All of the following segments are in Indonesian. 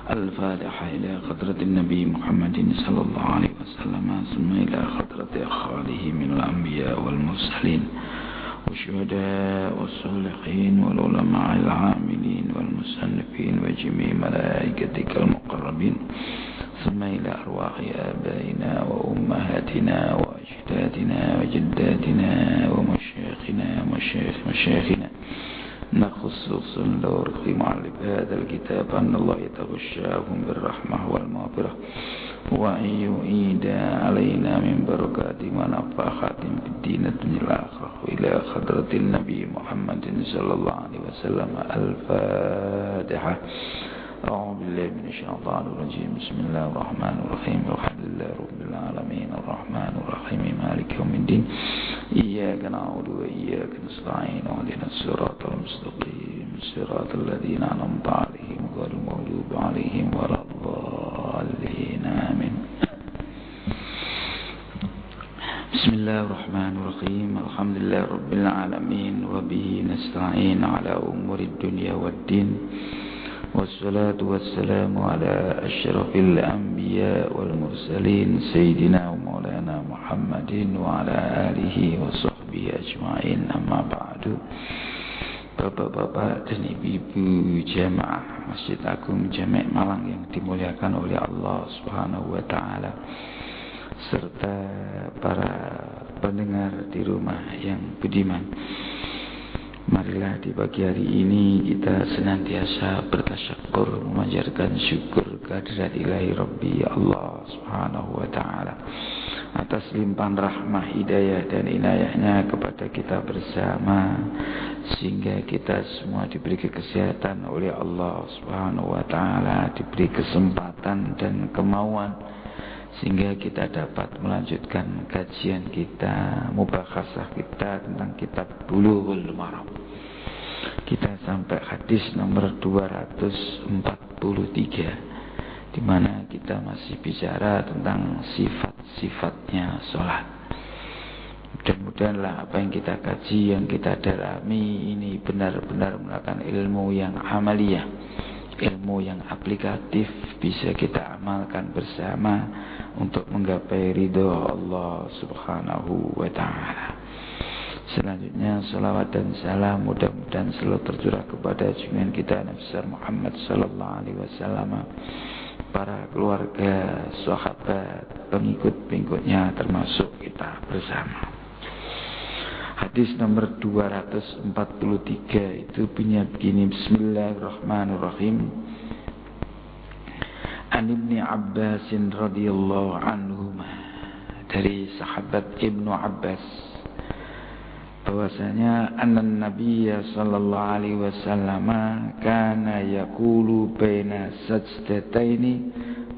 الفاتحة إلى خضرة النبي محمد صلى الله عليه وسلم ثم إلى خضرة أخواله من الأنبياء والمرسلين والشهداء والصالحين والعلماء العاملين والمصنفين وجميع ملائكتك المقربين ثم إلى أرواح آبائنا وأمهاتنا وأجدادنا وجداتنا ومشايخنا مشايخنا نخصص لورق معلب هذا الكتاب أن الله يتغشاهم بالرحمة والمغفرة وأن يعيد علينا من بركات ونفحات في الدين الدنيا الآخرة وإلى خضرة النبي محمد صلى الله عليه وسلم. الفاتحة. أعوذ بالله من الشيطان الرجيم. بسم الله الرحمن الرحيم. الحمد لله رب العالمين الرحمن الرحيم مالك يوم الدين إياك نعبد وإياك نستعين اهدنا الصراط المستقيم صراط الذين أنعمت عليهم غير المغضوب عليهم ولا الضالين آمين. بسم الله الرحمن الرحيم. الحمد لله رب العالمين وبه نستعين على أمور الدنيا والدين والصلاة والسلام على أشرف الأنبياء والمرسلين سيدنا ومولانا محمد وعلى آله وصحبه أجمعين. أما بعد. Bapak-bapak dan ibu-ibu jamaah Masjid Agung Jamek Malang yang dimuliakan oleh Allah Subhanahu wa Ta'ala, serta para pendengar di rumah yang budiman, marilah di pagi hari ini kita senantiasa bertasyakur, memanjatkan syukur kehadirat ilahi Rabbi Allah Subhanahu wa Ta'ala atas limpahan rahmah, hidayah dan inayahnya kepada kita bersama, sehingga kita semua diberi kesehatan oleh Allah Subhanahu wa Ta'ala, diberi kesempatan dan kemauan sehingga kita dapat melanjutkan kajian kita, mubakhasah kita tentang kitab Bulughul Maram. Kita sampai hadis nomor 243, di mana kita masih bicara tentang sifat-sifatnya sholat. Mudah-mudahanlah apa yang kita kaji, yang kita dalami ini benar-benar merupakan ilmu yang amaliyah, ilmu yang aplikatif, bisa kita amalkan bersama untuk menggapai ridho Allah Subhanahu wa Ta'ala. Selanjutnya salawat dan salam mudah-mudahan selalu tercurah kepada junjungan kita Nabi Muhammad sallallahu alaihi wasallam, para keluarga, sahabat, pengikut-pengikutnya termasuk kita bersama. Hadis nomor 243 itu bunyinya begini. Bismillahirrahmanirrahim. An Ibni Abbas radhiyallahu anhuma, dari sahabat Ibnu Abbas, bahwasanya annan nabiyya sallallahu alaihi wasallam kana yaqulu baina sajdataini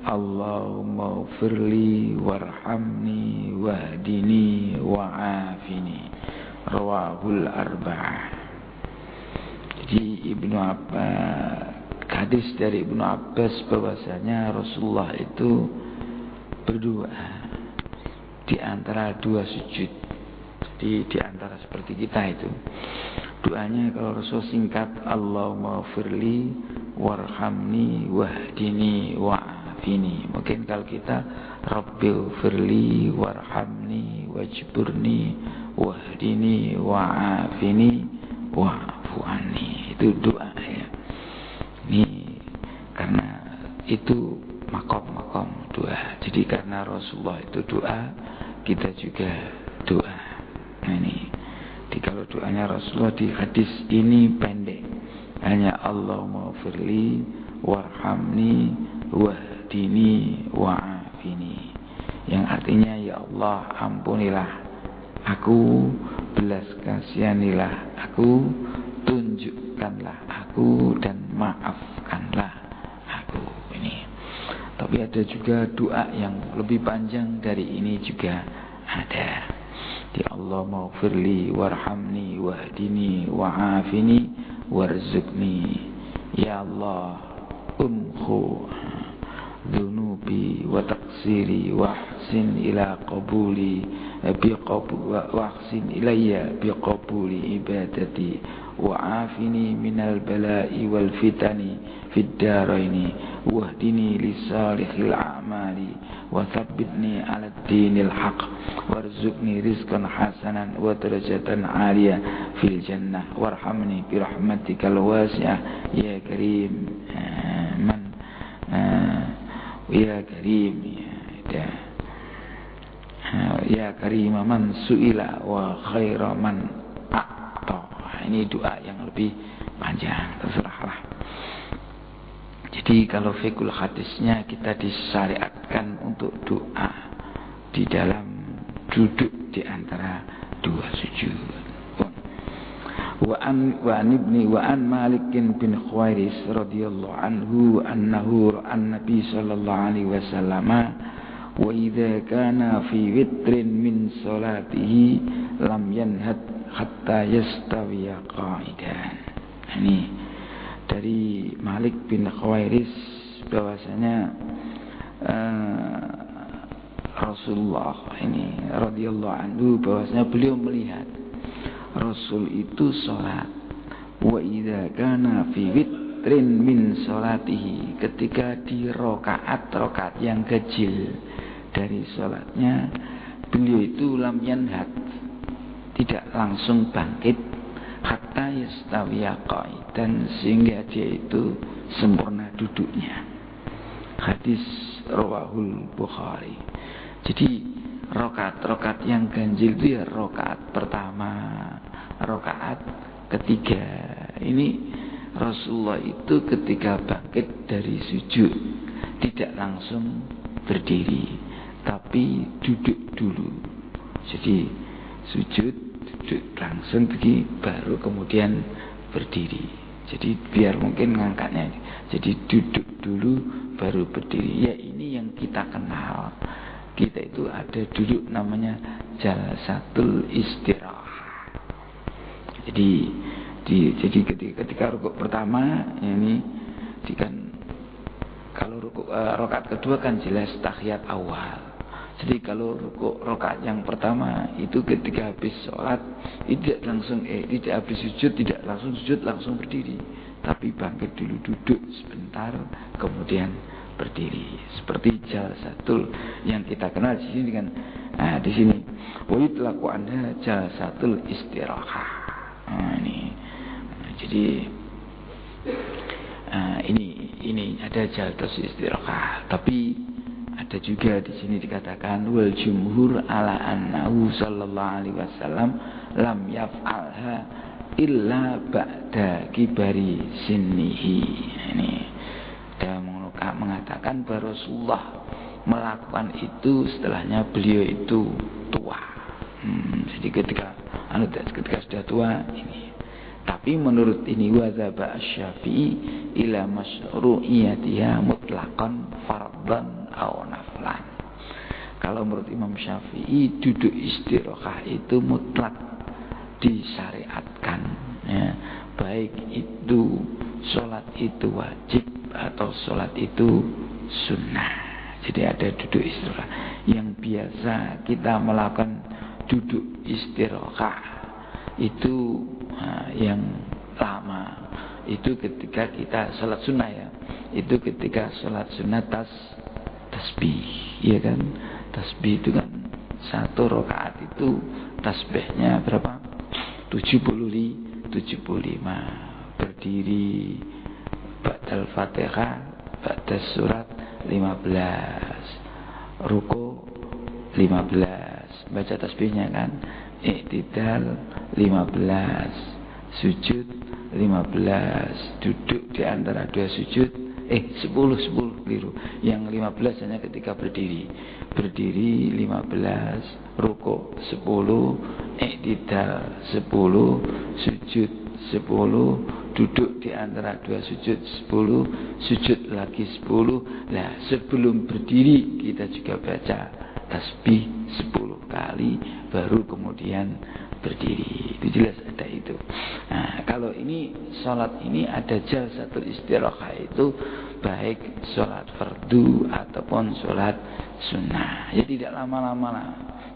Allahumma ighfirli warhamni wahdini wa'afini, rawahul arba'ah. Jadi Ibnu Abbas, hadis dari Ibnu Abbas, bahwasanya Rasulullah itu berdoa di antara dua sujud. Jadi di antara seperti kita itu doanya, kalau Rasul singkat, Allahumma firli warhamni wahdini wa'afini. Mungkin kalau kita Rabbil firli warhamni wajburni wahdini wa'afini wa'fu'ani. Itu doa ya. Ini karena itu makom-makom doa. Jadi karena Rasulullah itu doa, kita juga doa. Nah ini, kalau doanya Rasulullah di hadis ini pendek, hanya Allahumma firli warhamni wahdini wa'afini, yang artinya ya Allah ampunilah aku, belas kasihanilah aku, tunjukkanlah aku, dan maafkanlah aku. Ini. Tapi ada juga doa yang lebih panjang dari ini juga ada. Di Allah maghfirli warhamni wahdini wa'afini warzuqni. Ya Allah, umhu dhunubi wa taqsiri wahsin ila qabuli wahsin ilayya biqabuli ibadati wa'afini minal bala'i wal fitani fid daraini wahdini lisalihil a'mali wa tsabbitni 'alad dinil haqq warzuqni rizqan hasanan wa darajatan 'aliyah fil jannah warhamni bi rahmatikal wasi'ah ya karim ya karim ya karim man su'ila wa khaira man a'ta. Ini doa yang lebih panjang, terserahlah. Jadi kalau fikul hadisnya kita disyariatkan untuk doa di dalam duduk di antara dua sujud. Wa an Malik bin Khuwairis radhiyallahu anhu annahu ra'an Nabi sallallahu alaihi wasallam wa idza kana fi witrin min salatihi lam yanhad hatta yastawiya qa'idan. Ini dari Malik bin Khuwairis bahwasanya Rasulullah ini radhiyallahu anhu bahwasanya beliau melihat Rasul itu sholat wa idza kana fi witrin min sholatihi, ketika di rakaat yang kecil dari sholatnya beliau itu lam yanhat, tidak langsung bangkit hatta yastawiya qa'idan, sehingga dia itu sempurna duduknya. Hadis rawahul Bukhari. Jadi rakaat yang ganjil itu ya rakaat pertama, rakaat ketiga. Ini Rasulullah itu ketika bangkit dari sujud tidak langsung berdiri, tapi duduk dulu. Jadi sujud, duduk langsung begini, baru kemudian berdiri. Jadi biar mungkin ngangkatnya. Jadi duduk dulu baru berdiri. Ya ini yang kita kenal. Kita itu ada duduk namanya jalsatul istirahah. Jadi ketika rukuk pertama ini kan kalau rukuk rakaat kedua kan jelas tahiyat awal. Jadi kalau rukuk rakaat yang pertama itu ketika habis sholat tidak langsung tidak habis sujud, tidak langsung sujud, langsung berdiri, tapi bangkit dulu, duduk sebentar, kemudian berdiri. Seperti jalsatul yang kita kenal di sini kan. Nah, di sini wa yutlaqu anha jalsatul istirahah. Nah, ini. Jadi ini ada jalsatul istirahah, tapi ada juga di sini dikatakan wal jumhur ala annahu sallallahu alaihi wasallam lam yaf'alha illa ba'da kibari sinnihi. Ini mengatakan bahwa Rasulullah melakukan itu setelahnya beliau itu tua. Jadi ketika sudah tua ini. Tapi menurut ini wadzaba asy-Syafi'i ila masyru'iyatiha mutlaqan fardhan aw naflan. Kalau menurut Imam Syafi'i duduk istirahah itu mutlak disyariatkan, ya. Baik itu sholat itu wajib atau sholat itu sunnah. Jadi ada duduk istirahah. Yang biasa kita melakukan duduk istirahah itu yang lama itu ketika kita sholat sunnah, ya. Itu ketika sholat sunnah tasbih, ya kan. Tasbih itu kan satu rakaat itu tasbihnya berapa? 75. Berdiri ba'dal Fatihah, ba'das surat 15. Ruku 15. Baca tasbihnya kan. Iktidal 15. Sujud 15. Duduk di antara dua sujud 10 keliru. Yang 15 hanya ketika berdiri. Berdiri 15, ruku 10, iktidal 10, sujud 10, duduk di antara dua sujud 10, sujud lagi 10. Nah, sebelum berdiri kita juga baca tasbih 10 kali baru kemudian berdiri. Itu jelas ada itu. Nah, kalau ini sholat ini ada jalsatul istirahah itu baik sholat fardu ataupun sholat sunnah. Ya tidak lama-lama lah.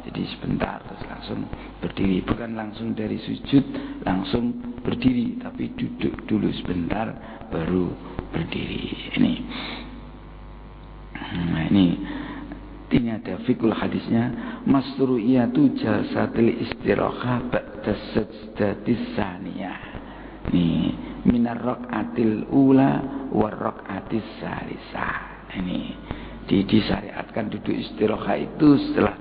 Jadi sebentar terus langsung berdiri. Bukan langsung dari sujud langsung berdiri, tapi duduk dulu sebentar baru berdiri. Ini ada fikul hadisnya, masru'iyatu jalsatil istirahah ba'da sajdatis saniyah. Ini minar raq'atil ula war raq'atis salisah. Ini disyariatkan duduk istirahat itu setelah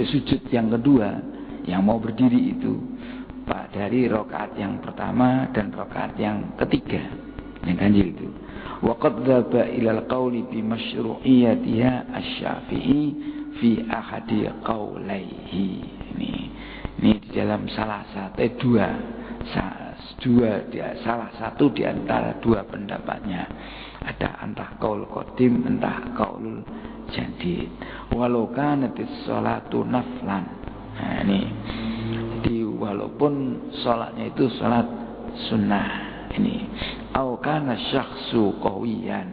sujud yang kedua, yang mau berdiri itu, Pak, dari rakaat yang pertama dan rakaat yang ketiga, yang ganjil itu. Wa qad dzaba ila al-qauli bi masyru'iyatiha asy-Syafi'i fi ahadi qaulaihi. Ini di dalam salah satu di antara dua pendapatnya. Ada entah qaul qadim, entah qaulul jadid. Walau kanatis sholatu naflan. Nah, ini. Jadi walaupun sholatnya itu sholat sunnah. Ini. Au kana syakhsu qawiyan.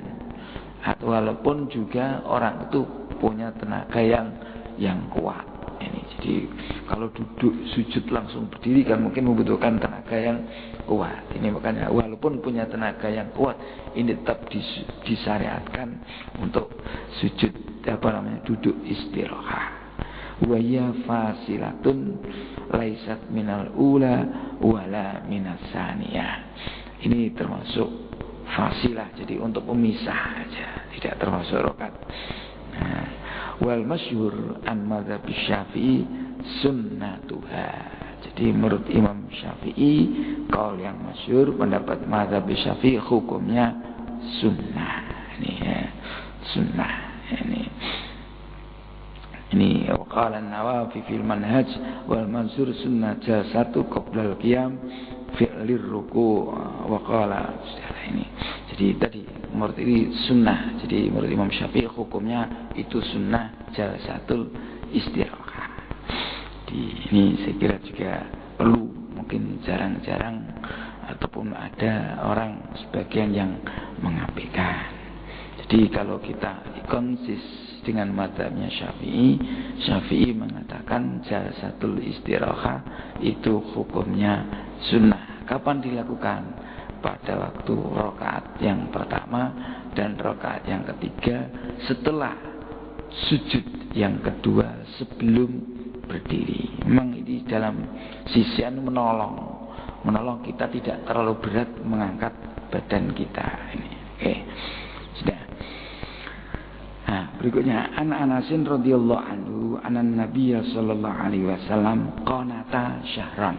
Atau walaupun juga orang itu punya tenaga yang kuat. Ini. Jadi kalau duduk sujud langsung berdiri kan mungkin membutuhkan tenaga yang kuat. Ini makanya walaupun punya tenaga yang kuat, ini tetap disyariatkan untuk sujud duduk istirahat. Wa ya fasilatun laisat minal ula wala minas saniyah. Ini termasuk fasilah, jadi untuk pemisah aja, tidak termasuk rakaat. Wal masyhur an madzhab Syafi'i sunnatuha. Jadi menurut Imam Syafi'i, qaul yang masyhur pendapat mazhab Syafi'i hukumnya sunnah. Ini ya, sunnah. Ini qala an-Nawawi fil manhaj wal mansur sunnah jalsatu qabla al-qiyam fi'lir ruku' wa qala ini. Jadi tadi menurut ini sunnah. Jadi menurut Imam Syafi'i hukumnya itu sunnah jalsatul istirahat. Ini saya kira juga perlu, mungkin jarang-jarang ataupun ada orang sebagian yang mengabaikan. Jadi kalau kita konsis dengan mazhabnya Syafi'i mengatakan jalsatul istirahat itu hukumnya sunnah. Kapan dilakukan? Pada waktu rakaat yang pertama dan rakaat yang ketiga setelah sujud yang kedua sebelum berdiri. Memang ini dalam sisian menolong kita tidak terlalu berat mengangkat badan kita ini. Oke. Sudah. Nah, berikutnya an Anasin radhiyallahu anhu anan Nabiy sallallahu alaihi wasallam qanata syahran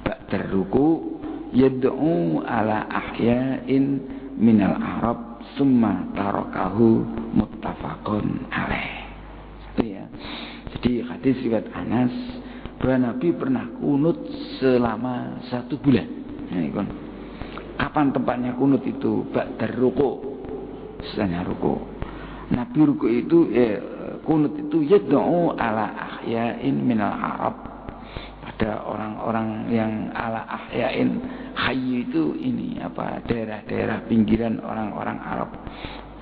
ba'da ruku yad'u ala ahya'in minal arab summa tarakahu muttafaqun alaih. Itu ya. Jadi hadis riwayat Anas bahwa Nabi pernah kunut selama 1 bulan. Nah, kapan tempatnya kunut itu? Ba'da ruku. Setelahnya ruku. Nabi ruku itu kunut itu yad'u ala ahya'in minal arab. Pada orang-orang yang ala ahya'in, hayy itu ini daerah-daerah pinggiran orang-orang Arab.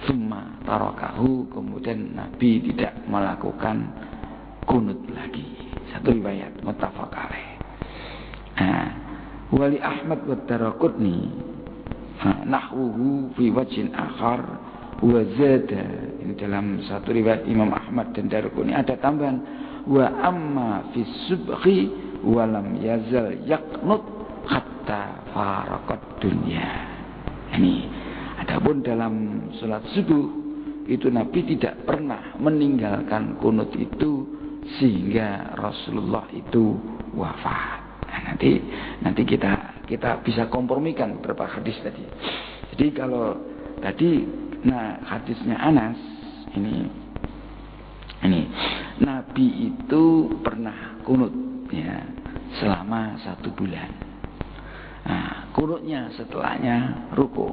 Summa tarakahu, kemudian Nabi tidak melakukan kunut lagi. Satu riwayat muttafaq alaih. Wali Ahmad wa Daraqutni nahwuhu fi wajhin akhar wa zada. Ini dalam satu riwayat Imam Ahmad dan Daraqutni ada tambahan wa amma fi subhi wa lam yazal yaqnut hatta faraqat dunya. Ini adapun dalam salat subuh itu Nabi tidak pernah meninggalkan kunut itu sehingga Rasulullah itu wafat. Nah, nanti kita bisa kompromikan beberapa hadis tadi. Jadi kalau tadi hadisnya Anas ini Nabi itu pernah kunut ya selama 1 bulan. Kunutnya setelahnya ruku.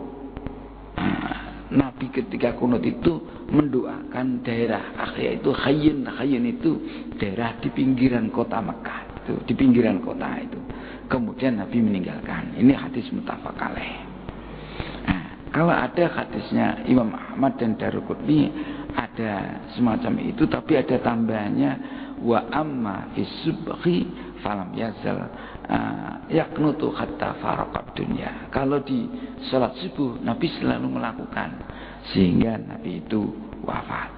Nabi ketika kunut itu mendoakan daerah akhir itu Hayyun itu daerah di pinggiran kota Mekah itu, di pinggiran kota itu. Kemudian Nabi meninggalkan. Ini hadis muttafaq alaih. Kalau ada hadisnya Imam Ahmad dan Daraqutni ada semacam itu, tapi ada tambahannya wa amma fi subhi falam yazal yaqnutu hatta faraqad dunya. Kalau di salat subuh Nabi selalu melakukan sehingga Nabi itu wafat.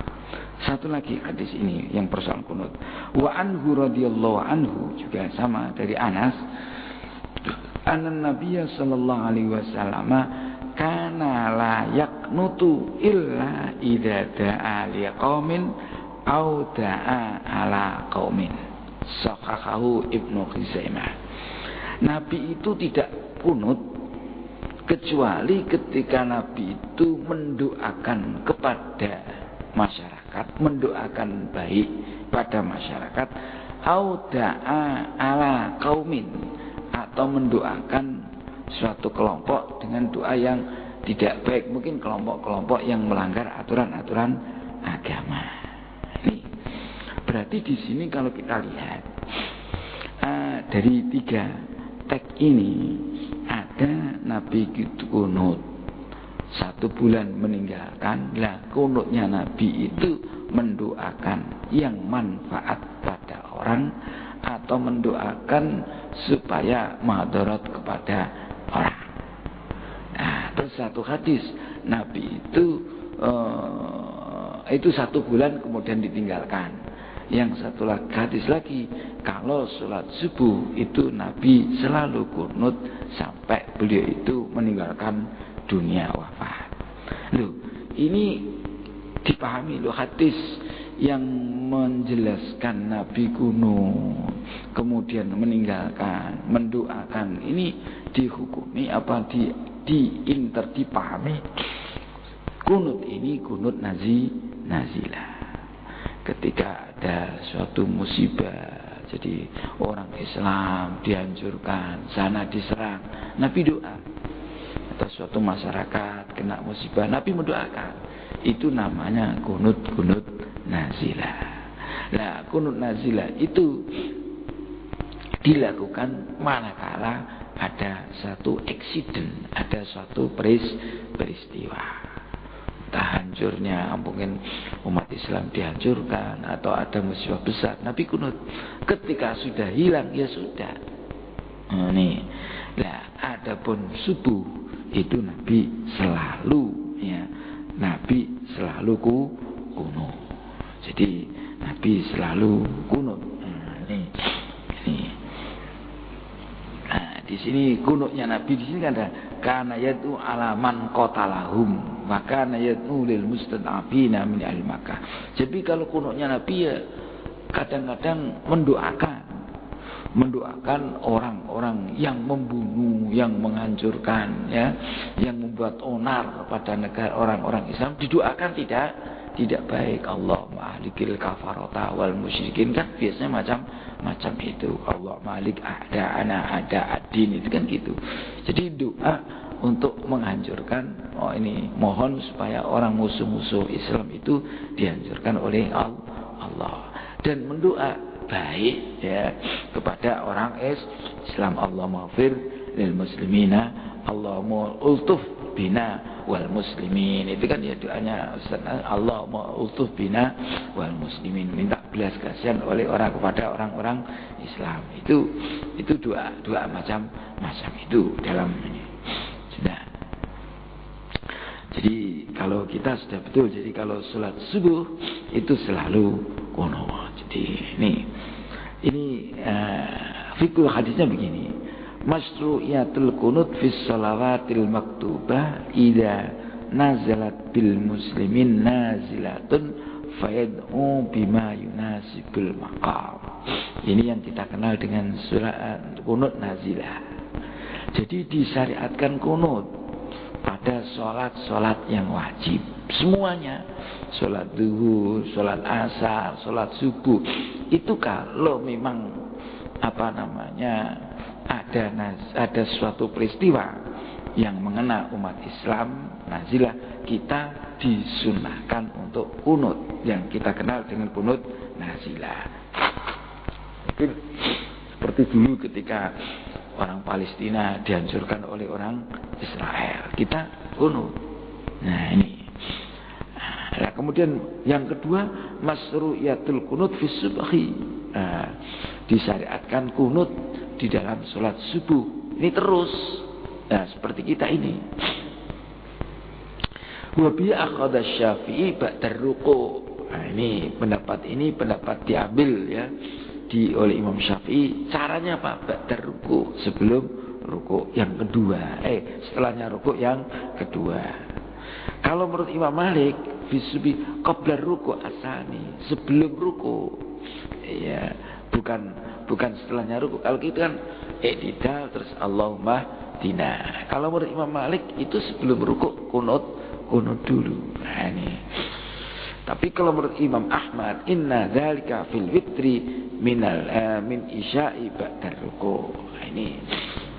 Satu lagi hadis ini yang persoalan kunut. Wa anhu radhiyallahu anhu juga sama dari Anas. Anan Nabiya sallallahu alaihi wasallam kana la yaqnutu illa idza da'a liqaumin au da'a ala qaumin. Sahahahu Ibnu Khuzaimah. Nabi itu tidak kunut kecuali ketika Nabi itu mendoakan kepada masyarakat, mendoakan baik pada masyarakat, au da'a ala qaumin, atau mendoakan suatu kelompok dengan doa yang tidak baik, mungkin kelompok-kelompok yang melanggar aturan-aturan agama. Ini berarti di sini kalau kita lihat dari 3 teks ini ada Nabi itu kunut 1 bulan meninggalkan. Lah kunutnya Nabi itu mendoakan yang manfaat pada orang atau mendoakan supaya madarat kepada orang. Nah, terus satu hadis Nabi itu 1 bulan kemudian ditinggalkan. Yang satu hadis lagi, kalau sholat subuh itu Nabi selalu kunut sampai beliau itu meninggalkan dunia wafat. Loh, ini dipahami loh hadis yang menjelaskan Nabi kunut kemudian meninggalkan, mendoakan, ini dihukumi apa dipahami kunut ini kunut nazilah. Ketika ada suatu musibah, jadi orang Islam dihancurkan, sana diserang, Nabi doa. Atau suatu masyarakat kena musibah, Nabi mendoakan. Itu namanya kunut nazilah. Nah, kunut nazilah itu dilakukan manakala ada satu eksiden, ada suatu peristiwa. Entah hancurnya mungkin umat Islam dihancurkan atau ada musibah besar, Nabi kunut. Ketika sudah hilang ya sudah. Nih. Nah, adapun subuh itu Nabi selalu kunut. Jadi Nabi selalu kunut. Nah, di sini kunutnya Nabi di sini kan ada kana yatu alaman qatalahum, maka nayatu lil mustad'afina min ahli Makkah. Jadi kalau kunutnya Nabi ya kadang-kadang mendoakan orang-orang yang membunuh, yang menghancurkan, ya, yang membuat onar kepada negara orang-orang Islam, didoakan tidak baik. Allah malikil kafarota wal musyrikin, kan biasanya macam itu. Allah malik ada adin, itu kan gitu. Jadi doa untuk menghancurkan, mohon supaya orang musuh-musuh Islam itu dihancurkan oleh Allah, dan mendoa baik ya kepada orang Islam. Allah maghfir lil muslimina, Allahumma ultuf bina wal muslimin. Itu kan ya doanya Allah ultuf bina wal muslimin, minta belas kasihan oleh orang kepada orang-orang Islam. Itu doa macam itu dalam ini. Sudah. Jadi kalau kita sudah betul, jadi kalau sholat subuh itu selalu kunut. Jadi ini fikul hadisnya begini. Masyru'iyatul kunut fis shalawatil maktubah idza nazalat bil muslimin nazilatun fayad'u bima yunasibul maqam. Ini yang kita kenal dengan surah kunut nazilah. Jadi disyariatkan kunut pada sholat yang wajib semuanya, sholat duhur, sholat asar, sholat subuh. Itu kalau memang ada suatu peristiwa yang mengena umat Islam nazilah, kita disunahkan untuk kunut yang kita kenal dengan kunut nazilah. Itu seperti dulu ketika orang Palestina dihancurkan oleh orang Israel, kita kunut. Nah ini. Nah, kemudian yang kedua, masyru'iyatul kunut fi subhi. Disyariatkan kunut di dalam sholat subuh. Ini terus. Nah, seperti kita ini. Wa bi akhadha Syafi'i ba'da ruku'. Nah, ini pendapat diambil ya oleh Imam Syafi'i. Caranya apa? Ba'da ruku', sebelum ruku' yang kedua. Setelahnya ruku' yang kedua. Kalau menurut Imam Malik, bisubi qabla ruku' asani, sebelum ruku'. Ya, bukan setelahnya ruku'. Kalau gitu kan i'tidal terus Allahumma dina. Kalau menurut Imam Malik itu sebelum ruku' kunut dulu. Nah, ini. Tapi kalau menurut Imam Ahmad, inna dzalika fil witri min isya'i ba'da ruku'. Nah, ini.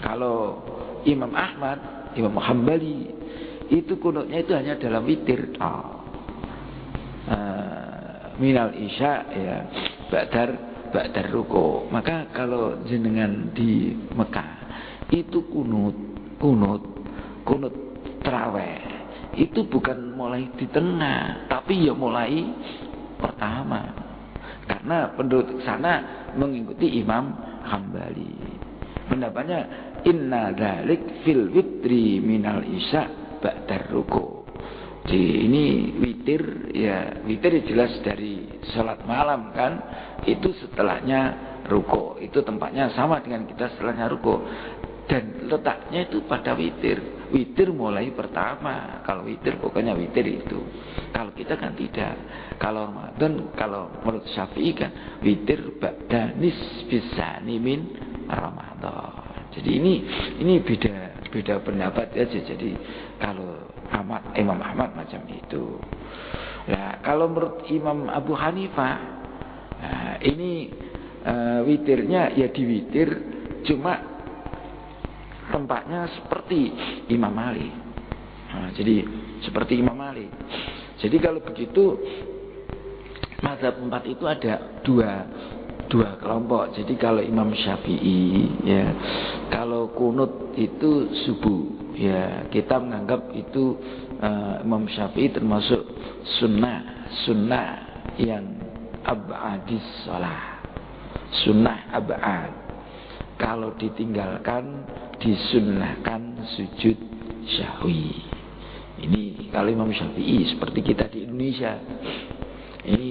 Kalau Imam Ahmad, Imam Hambali, itu kunutnya itu hanya dalam witir. Minal isya ya ba'da ruku'. Maka kalau jenengan di Mekah itu kunut tarawih. Itu bukan mulai di tengah, tapi ya mulai pertama. Karena penduduk sana mengikuti Imam Hambali. Pendapatnya inna dzalik fil witri minal isya ba'da ruku'. Jadi ini witir jelas dari salat malam kan, itu setelahnya ruku'. Itu tempatnya sama dengan kita setelahnya ruku'. Dan letaknya itu pada witir. Witir mulai pertama. Kalau witir pokoknya witir itu. Kalau kita kan tidak. Kalau Ramadan, kalau menurut Syafi'i kan witir ba'da nisfis tsani min Ramadan. Jadi ini beda pendapat aja. Jadi kalau Imam Ahmad macam itu. Nah, kalau menurut Imam Abu Hanifah, ini witirnya ya di witir, cuma tempatnya seperti Imam Malik. Jadi seperti Imam Malik. Jadi kalau begitu mazhab 4 itu ada dua kelompok. Jadi kalau Imam Syafi'i ya, kalau kunut itu subuh ya, kita menganggap itu Imam Syafi'i termasuk sunnah yang ab'adis shalah. Sunnah ab'ad. Kalau ditinggalkan disunnahkan sujud syahwi. Ini kalau Imam Syafi'i, seperti kita di Indonesia. Ini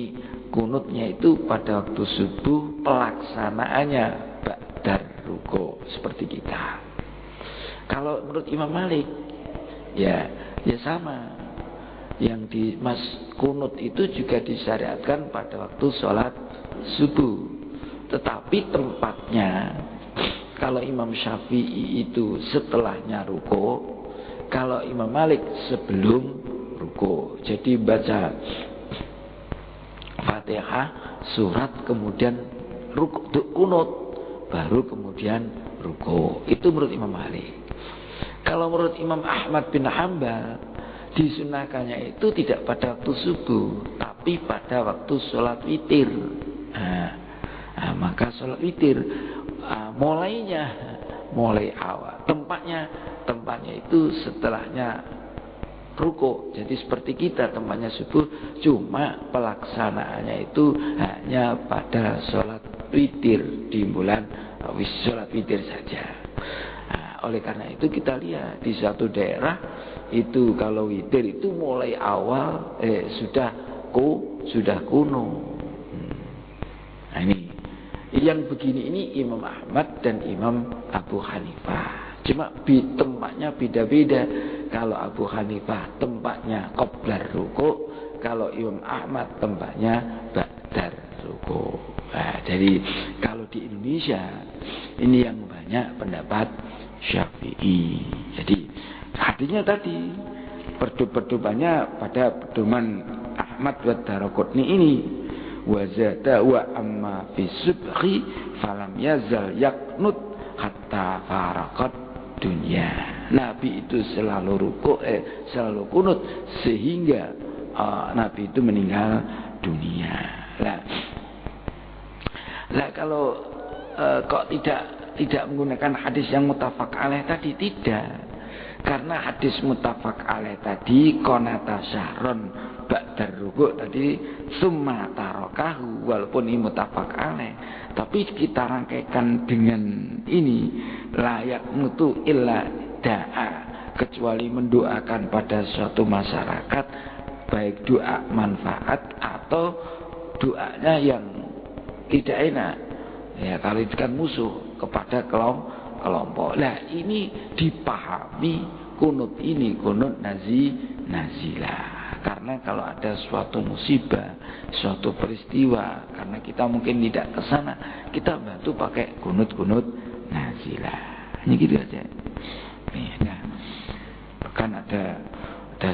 kunutnya itu pada waktu subuh, pelaksanaannya ba'dar ruku', seperti kita. Kalau menurut Imam Malik ya sama. Yang di kunut itu juga disyariatkan pada waktu sholat subuh. Tetapi tempatnya, kalau Imam Syafi'i itu setelahnya ruku', kalau Imam Malik sebelum ruku'. Jadi baca Fatihah, surat, kemudian ruku', kunut, baru kemudian ruku'. Itu menurut Imam Malik. Kalau menurut Imam Ahmad bin Hanbal, disunahkannya itu tidak pada waktu subuh, tapi pada waktu sholat witir. Maka sholat witir mulai awal, tempatnya itu setelahnya ruku'. Jadi seperti kita, tempatnya subuh, cuma pelaksanaannya itu hanya pada sholat witir di bulan sholat witir saja. Oleh karena itu kita lihat di suatu daerah itu kalau witir itu mulai awal sudah kuno. Nah, ini yang begini ini Imam Ahmad dan Imam Abu Hanifah. Cuma tempatnya beda-beda. Kalau Abu Hanifah tempatnya qablar ruku', kalau Imam Ahmad tempatnya ba'dar ruku'. Nah, jadi kalau di Indonesia ini yang banyak pendapat Syafi'i. Jadi artinya tadi pedomannya pada pedoman Ahmad wa Daraqutni ini. Wa zata wa amma fi subhi falam yazal yaknut hatta faraqat dunya. Nabi itu selalu selalu kunut sehingga Nabi itu meninggal dunia. Lah kalau kok tidak menggunakan hadis yang muttafaq alaih tadi, tidak. Karena hadis muttafaq alaih tadi konata syahron ba'dar ruku' tadi summa tarokahu, walaupun ini muttafaq alaih, tapi kita rangkaikan dengan ini layak mutu illa da'a, kecuali mendoakan pada suatu masyarakat, baik doa manfaat atau doanya yang tidak enak. Ya, kalau itu kan musuh kepada kelompok. Lah ini dipahami kunut ini kunut nazilah. Karena kalau ada suatu musibah, suatu peristiwa, karena kita mungkin tidak ke sana, kita bantu pakai kunut nazilah. Hanya gitu aja. Nah, bahkan ada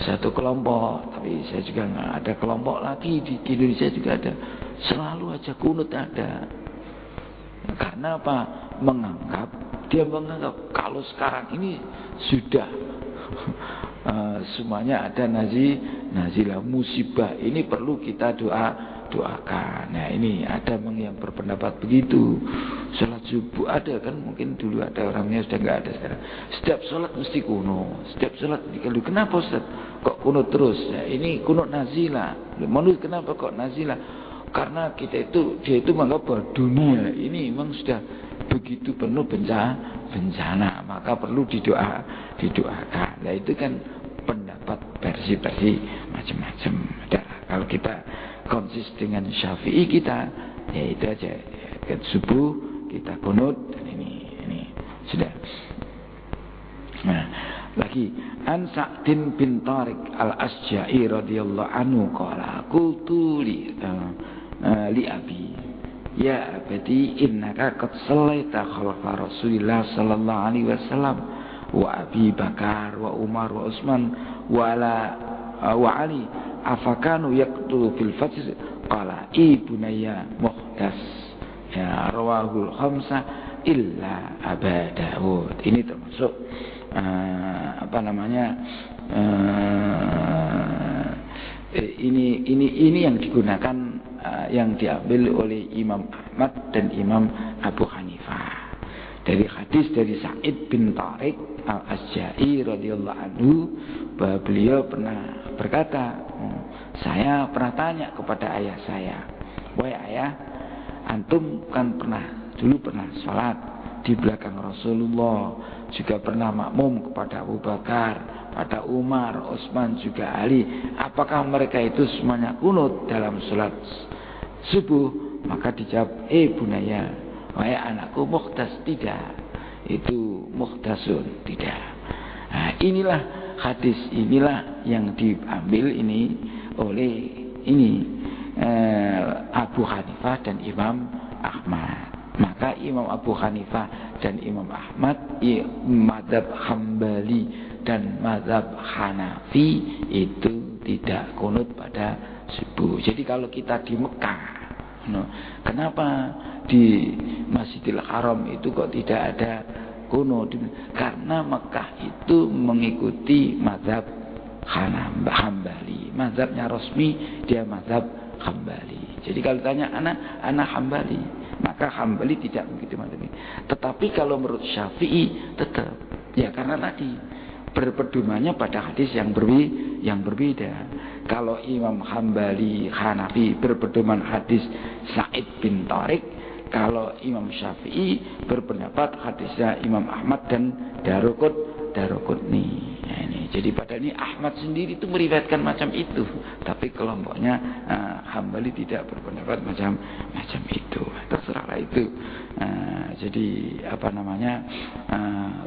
satu kelompok, tapi saya juga nggak ada kelompok lagi di Indonesia juga ada. Selalu aja kunut ada. Karena apa? Dia menganggap kalau sekarang ini sudah semuanya ada nazilah musibah ini perlu kita doakan. Nah ini ada yang berpendapat begitu. Sholat subuh ada kan, mungkin dulu ada, orangnya sudah nggak ada sekarang. Setiap sholat mesti kuno. Setiap sholat dikalu. Kenapa Ustaz? Kok kuno terus? Ya, ini kuno nazilah. Menurut kenapa kok nazilah? Karena dia itu menganggap bahwa dunia ini memang sudah begitu penuh bencana, maka perlu didoakan. Nah itu kan pendapat versi macam-macam. Kalau kita konsis dengan Syafi'i kita, ya itu aja. Subuh kita kunut dan ini sudah. Nah, lagi an Sa'din bin Tariq al-Asja'i radhiyallahu anhu qala qultu li abi ya abadi innaka qad sallaita khalfa Rasulillah sallallahu alaihi wasallam wa Abi Bakar wa Umar wa Utsman wa Ali afakanu yaqtulu fil fajr qala ibunayya muhdas ya rawahul khamsah illa Aba Dawud. Ini termasuk ini yang digunakan, yang diambil oleh Imam Ahmad dan Imam Abu Hanifah dari hadis dari Sa'id bin Tariq al-Asja'i radhiyallahu anhu, bahwa beliau pernah berkata, saya pernah tanya kepada ayah saya, wahai ayah, antum kan dulu pernah sholat di belakang Rasulullah, juga pernah makmum kepada Abu Bakar, pada Umar, Utsman, juga Ali. Apakah mereka itu semuanya kunut dalam sholat subuh? Maka dijawab, bunaya, wahai anakku, muhdas, tidak. Itu muhdasun, tidak. Nah, inilah hadis, inilah yang diambil ini oleh Abu Hanifah dan Imam Ahmad. Maka Imam Abu Hanifah dan Imam Ahmad, mazhab Hambali dan mazhab Hanafi itu tidak kunut pada subuh. Jadi kalau kita di Mekah, kenapa di Masjidil Haram itu kok tidak ada kunut? Karena Mekah itu mengikuti mazhab Hambali. Mazhabnya resmi dia mazhab Hambali. Jadi kalau tanya anak Hambali, maka Hambali tidak begitu mazhab ini. Tetapi kalau menurut Syafi'i tetap, ya karena tadi berpedomannya pada hadis yang berbeda. Kalau Imam Hambali Hanafi berpedoman hadis Sa'id bin Tariq, kalau Imam Syafi'i berpendapat hadisnya Imam Ahmad dan Daruqutni. Ya, ini. Jadi pada ini Ahmad sendiri itu meriwayatkan macam itu, tapi kelompoknya Hambali tidak berpendapat macam itu. Terserahlah itu. Jadi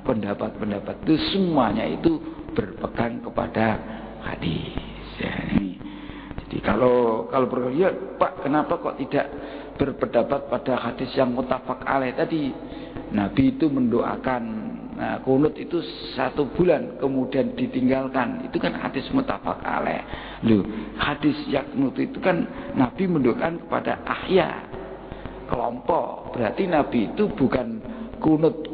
pendapat-pendapat itu semuanya itu berpegang kepada hadis. Ya, ini. Jadi kalau ya Pak, kenapa kok tidak berpendapat pada hadis yang muttafaq alaih tadi? Nabi itu mendoakan kunut itu 1 bulan kemudian ditinggalkan, itu kan hadis muttafaq alaih. Loh, hadis yaknut itu kan Nabi mendoakan kepada ahya, kelompok. Berarti Nabi itu bukan kunut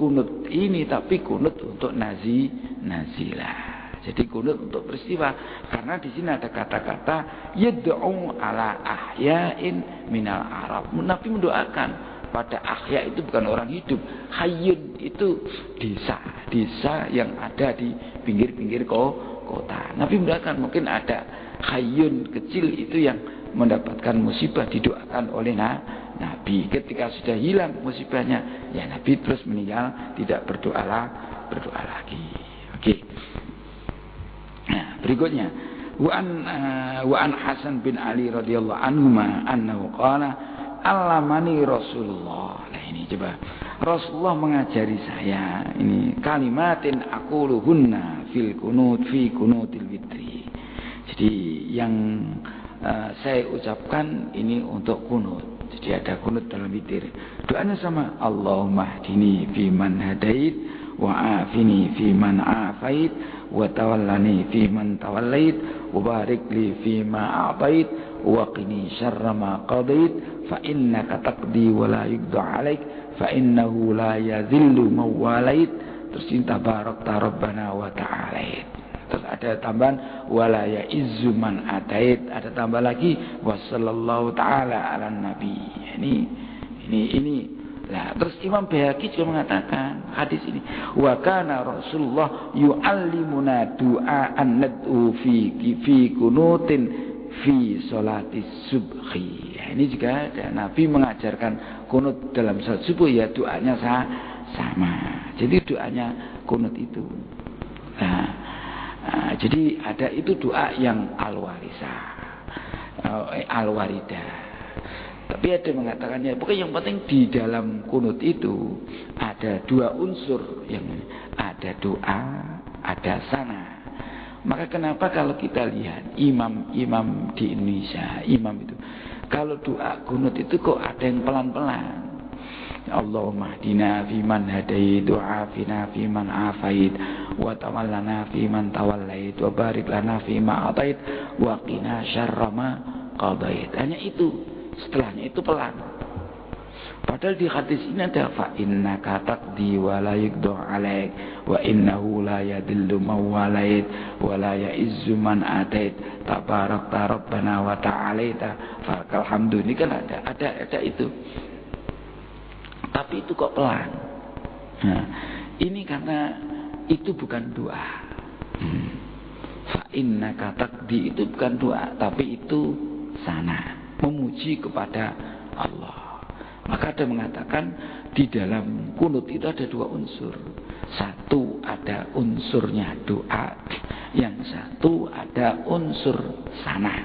ini, tapi kunut untuk nazilah. Jadi kunut untuk peristiwa. Karena di sini ada kata-kata yad'u ala ahya'in minal Arab. Nabi mendoakan pada ahya itu bukan orang hidup. Hayyun itu desa yang ada di pinggir-pinggir kota. Nabi mendoakan mungkin ada hayyun kecil itu yang mendapatkan musibah, didoakan oleh Nabi. Ketika sudah hilang musibahnya, ya Nabi terus meninggal, tidak berdoa lagi. Oke. Nah, berikutnya wa an Hasan bin Ali radhiyallahu anhuma annahu qala allamani Rasulullah. Nah ini coba, Rasulullah mengajari saya ini kalimatin aquluhunna fil kunut fi kunutil witri. Jadi yang saya ucapkan ini untuk kunut. Jadi ada kunut dalam witir. Doanya sama, Allahumma hdini fi man hadait wa afini fi man afait wa tawallani fi man tawallait wa barik li fi ma a'tait wa qini syarra ma qadait fa innaka taqdi wa la yuqda 'alaik fa innahu la yadhillu man walait. Terus tabarakta rabbana wa ta'alait. Terus ada tambahan wala ya'izzu man atait, ada tambah lagi wasallallahu taala ala nabi. Ini. Nah, terus Imam Baihaqi juga mengatakan hadis ini wa kana Rasulullah yu'allimuna du'aan nad'u fi kunutin fi sholatis subhi. Ini juga ada Nabi mengajarkan kunut dalam salat subuh, ya doanya sama. Jadi doanya kunut itu. Jadi ada itu doa yang al-waridah. Tapi ada yang mengatakannya, pokoknya yang penting di dalam kunut itu ada dua unsur, yang ada doa, ada sana. Maka kenapa kalau kita lihat imam di Indonesia, imam itu kalau doa kunut itu kok ada yang pelan-pelan. Allahumma hdina fi man hadait wa afina fi man afait wa tawallana fi man tawallait wa barik lana fi ma atait wa qina syarra ma qadait. Hanya itu, setelahnya itu pelan. Padahal di hadis ini ada fa innaka taqdi wa la yuqda 'alaik wa innahu la yadillu man walait wa la ya'izzu man atait tabarakta rabbana wa ta'alaita fakal hamdu. Ini kan ada itu. Tapi itu kok pelan. Nah, ini karena itu bukan doa. Fa innaka taqdi itu bukan doa, tapi itu sana, memuji kepada Allah. Maka ada mengatakan di dalam kunut itu ada dua unsur. Satu ada unsurnya doa, yang satu ada unsur sana.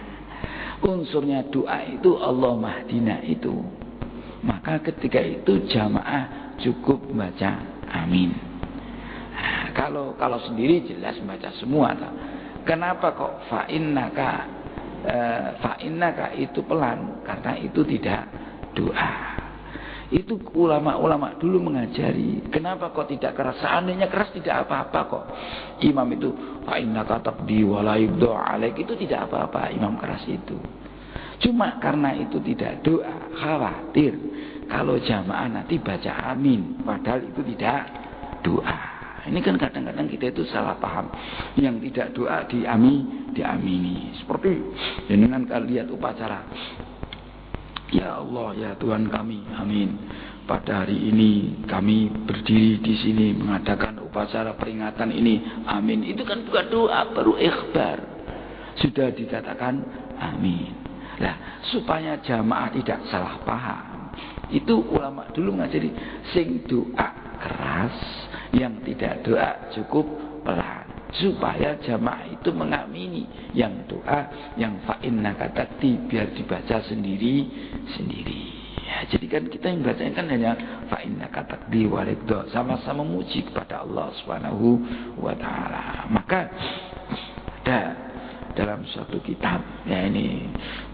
Unsurnya doa itu Allah mahdina itu. Maka ketika itu jamaah cukup baca amin. Nah, kalau sendiri jelas baca semua. Kenapa kok fa'innaka itu pelan? Karena itu tidak doa. Itu ulama-ulama dulu mengajari. Kenapa kok tidak keras? Seandainya keras tidak apa-apa kok. Imam itu fa'innaka taqdi wa la yuqda 'alaik, itu tidak apa-apa imam keras itu. Cuma karena itu tidak doa, khawatir kalau jamaah nanti baca amin, padahal itu tidak doa. Ini kan kadang-kadang kita itu salah paham. Yang tidak doa diamini. Seperti dengan kalian lihat upacara. Ya Allah, ya Tuhan kami, amin. Pada hari ini kami berdiri di sini mengadakan upacara peringatan ini, amin. Itu kan bukan doa, baru ikhbar. Sudah dikatakan amin. Nah, supaya jamaah tidak salah paham, itu ulama dulu ngajari sing doa keras, yang tidak doa cukup pelan, supaya jamaah itu mengamini yang doa, yang fa'innaka taqdi biar dibaca sendiri. Ya, jadi kan kita yang bacanya kan hanya fa'innaka taqdi wa ridha, sama-sama memuji kepada Allah Subhanahu wa taala. Maka ada dalam suatu kitab, ya ini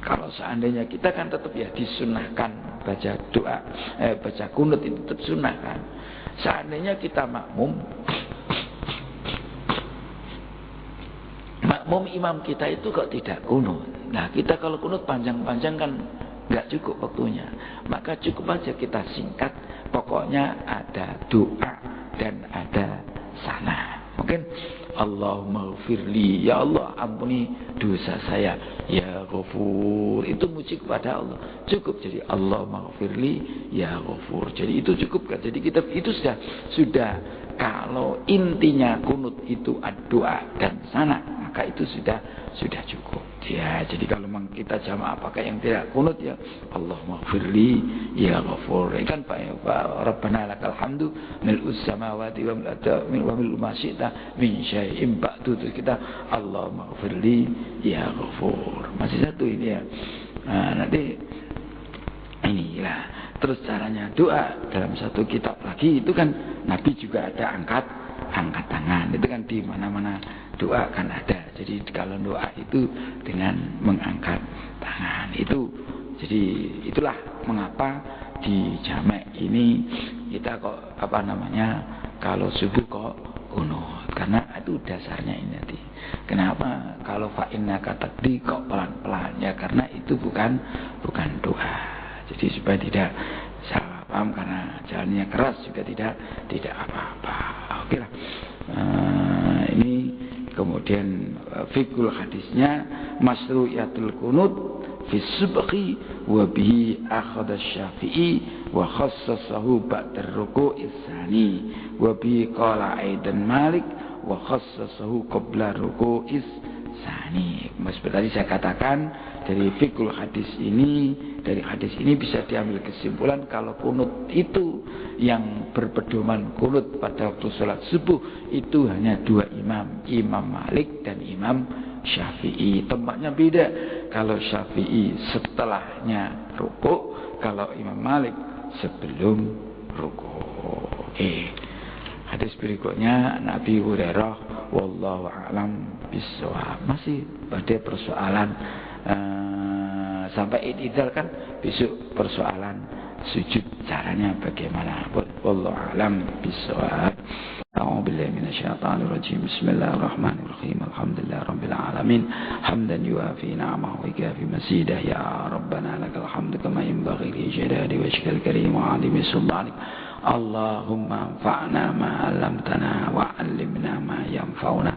kalau seandainya kita kan tetap ya disunahkan baca doa, baca kunut itu tetap sunnah kan. Seandainya kita makmum imam kita itu kok tidak kunut. Nah kita kalau kunut panjang-panjang kan nggak cukup waktunya. Maka cukup aja kita singkat. Pokoknya ada doa dan ada sana. Mungkin Allahumma ghfirli, ya Allah ampuni dosa saya, ya Ghafur. Itu muji kepada Allah. Cukup jadi Allah maghfirli ya Ghafur. Jadi itu cukup kan. Jadi kita itu sudah kalau intinya kunut itu doa dan sana, maka itu sudah cukup. Ya, jadi kalau memang kita jamaah pakai yang tidak kunut ya Allah maghfirli ya Ghafur. Kan Pak Rabbana lakal hamdu mil'us samawati wa mil'u ma syi'ta min syai'in ba'du. Kita Allah maghfirli ya Ghafur. Masih satu ini ya. Nah, nanti inilah terus caranya doa dalam satu kitab lagi itu kan Nabi juga ada angkat tangan. Itu kan di mana-mana doa kan ada. Jadi kalau doa itu dengan mengangkat tangan. Itu jadi itulah mengapa di jamek ini kita kok kalau subuh kok kunut. Karena itu dasarnya ini nanti. Kenapa kalau fa innaka taqdi kok pelan-pelan ya karena itu bukan doa. Jadi supaya tidak salah paham karena jalannya keras juga tidak apa-apa. Oke lah. Ini kemudian fikul hadisnya masru'iyatul kunut fi subhi wa bihi akhadha Syafi'i wa khassasahu ba'da ruku'is tsani wa bihi qala aidan Malik wa khassasahu qabla ruku'is tsani. Seperti tadi saya katakan dari fikul hadis ini bisa diambil kesimpulan kalau kunut itu yang berpedoman kunut pada waktu sholat subuh itu hanya dua imam, Imam Malik dan Imam Syafi'i. Tempatnya beda. Kalau Syafi'i setelahnya rukuk, kalau Imam Malik sebelum rukuk. Hadis berikutnya Nabi Hurairah wallahu a'lam bishawab. Masih pada persoalan sampai i'tidal kan besok persoalan sujud caranya bagaimana. Wallahu a'lam bishawab. A'udzu billahi minasyaitonir rajim. Bismillahirrahmanirrahim. Alhamdulillahirabbil alamin. Hamdan yuafi ni'amahu wa yukafi mazidah ya rabbana lakal hamdu kama yanbaghi li jalali wajhikal karim wa 'azimi sultanik. Allahumma anfa'na ma 'allamtana wa 'allimna ma yanfa'una.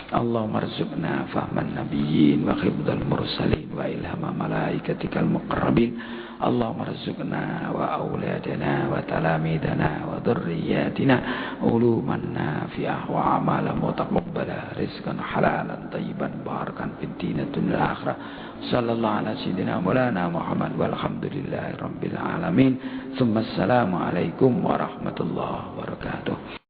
Allahumma arzuqna fahman nabiyyin wa hifdzal mursalin wa ilhama malaikatikal muqarrabin. Allahumma arzuqna wa auladana wa talamidana wa dhurriyyatina uluman nafi'ah wa amalan mutaqabbala rizqan halalan tayyiban barakan fid din dunya akhirah. Sallallahu ala sayyidina maulana Muhammad walhamdulillahi rabbil alamin. Assalamu alaikum warahmatullahi wabarakatuh.